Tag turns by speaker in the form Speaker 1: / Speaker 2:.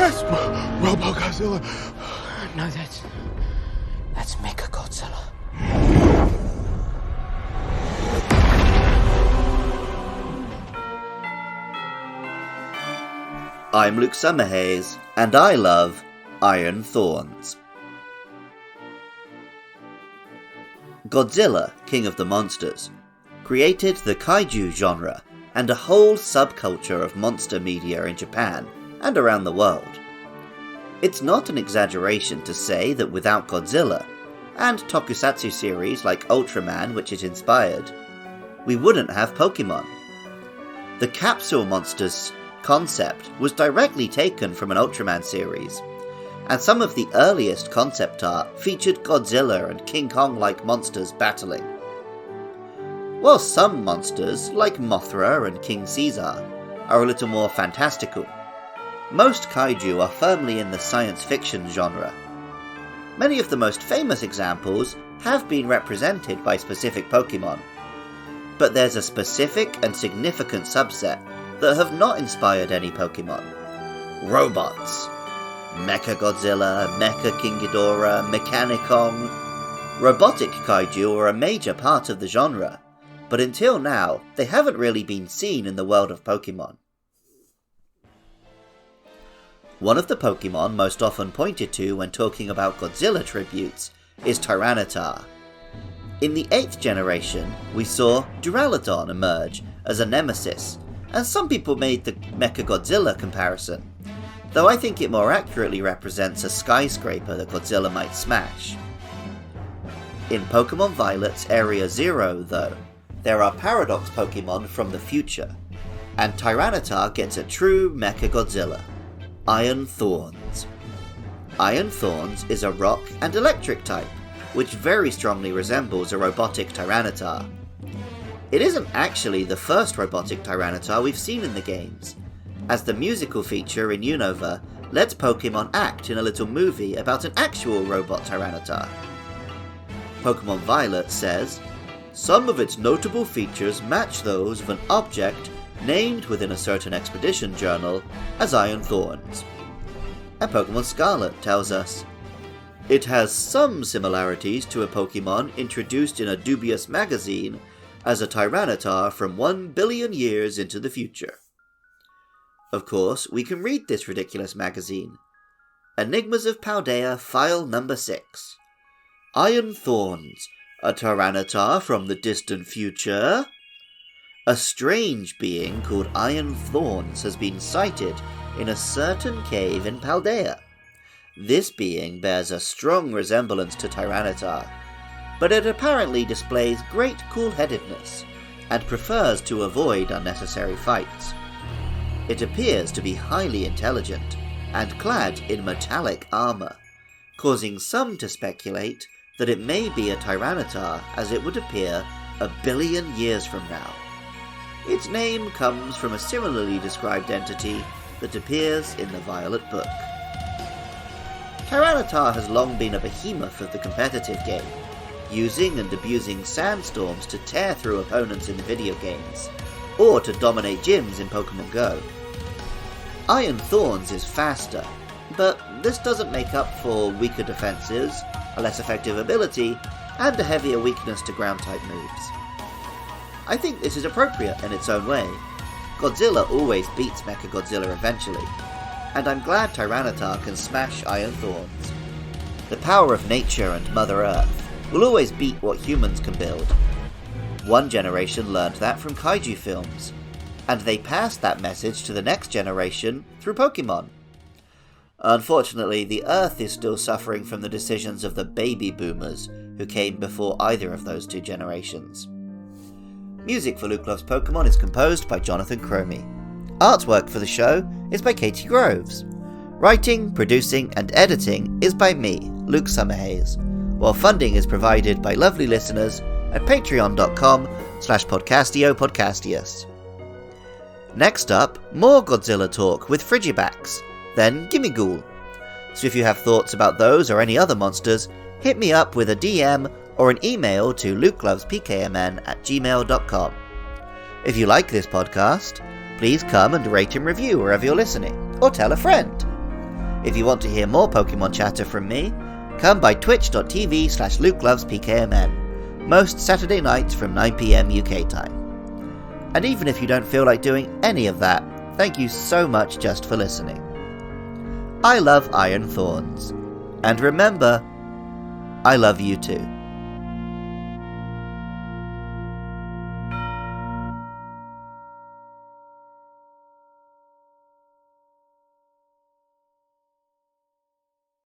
Speaker 1: Yes, Robo-Godzilla.
Speaker 2: No, that's Mechagodzilla.
Speaker 3: I'm Luke Summerhays, and I love Iron Thorns. Godzilla, King of the Monsters, created the kaiju genre and a whole subculture of monster media in Japan and around the world. It's not an exaggeration to say that without Godzilla, and tokusatsu series like Ultraman which it inspired, we wouldn't have Pokemon. The capsule monsters concept was directly taken from an Ultraman series, and some of the earliest concept art featured Godzilla and King Kong-like monsters battling. While some monsters, like Mothra and King Caesar, are a little more fantastical, most kaiju are firmly in the science fiction genre. Many of the most famous examples have been represented by specific Pokemon, but there's a specific and significant subset that have not inspired any Pokemon. Robots. Mechagodzilla, Mecha King Ghidorah, Mechanicon. Robotic kaiju are a major part of the genre, but until now, they haven't really been seen in the world of Pokemon. One of the Pokemon most often pointed to when talking about Godzilla tributes is Tyranitar. In the 8th generation, we saw Duraludon emerge as a nemesis, and some people made the Mechagodzilla comparison, though I think it more accurately represents a skyscraper that Godzilla might smash. In Pokemon Violet's Area 0, though, there are Paradox Pokemon from the future, and Tyranitar gets a true Mechagodzilla, Iron Thorns. Iron Thorns is a rock and electric type, which very strongly resembles a robotic Tyranitar. It isn't actually the first robotic Tyranitar we've seen in the games, as the musical feature in Unova lets Pokemon act in a little movie about an actual robot Tyranitar. Pokemon Violet says, "Some of its notable features match those of an object named within a certain expedition journal as Iron Thorns." And Pokemon Scarlet tells us, "It has some similarities to a Pokemon introduced in a dubious magazine as a Tyranitar from 1 billion years into the future." Of course, we can read this ridiculous magazine. Enigmas of Paldea, file number 6. Iron Thorns, a Tyranitar from the distant future. A strange being called Iron Thorns has been sighted in a certain cave in Paldea. This being bears a strong resemblance to Tyranitar, but it apparently displays great cool-headedness, and prefers to avoid unnecessary fights. It appears to be highly intelligent, and clad in metallic armour, causing some to speculate that it may be a Tyranitar as it would appear 1 billion years from now. Its name comes from a similarly described entity that appears in the Violet book. Tyranitar has long been a behemoth of the competitive game, using and abusing sandstorms to tear through opponents in the video games, or to dominate gyms in Pokemon Go. Iron Thorns is faster, but this doesn't make up for weaker defenses, a less effective ability, and a heavier weakness to ground-type moves. I think this is appropriate in its own way. Godzilla always beats Mechagodzilla eventually, and I'm glad Tyranitar can smash Iron Thorns. The power of nature and Mother Earth will always beat what humans can build. One generation learned that from kaiju films, and they passed that message to the next generation through Pokemon. Unfortunately, the Earth is still suffering from the decisions of the baby boomers who came before either of those two generations. Music for Luke Loves Pokemon is composed by Jonathan Cromie. Artwork for the show is by Katie Groves. Writing, producing, and editing is by me, Luke Summerhays, while funding is provided by lovely listeners at patreon.com/podcastiopodcastius. Next up, more Godzilla talk with Frigibax, then Gimmighoul. So if you have thoughts about those or any other monsters, hit me up with a DM or an email to lukelovespkmn@gmail.com. If you like this podcast, please come and rate and review wherever you're listening, or tell a friend. If you want to hear more Pokemon chatter from me, come by twitch.tv/LukeLovesPKMN, most Saturday nights from 9pm UK time. And even if you don't feel like doing any of that, thank you so much just for listening. I love Iron Thorns. And remember, I love you too.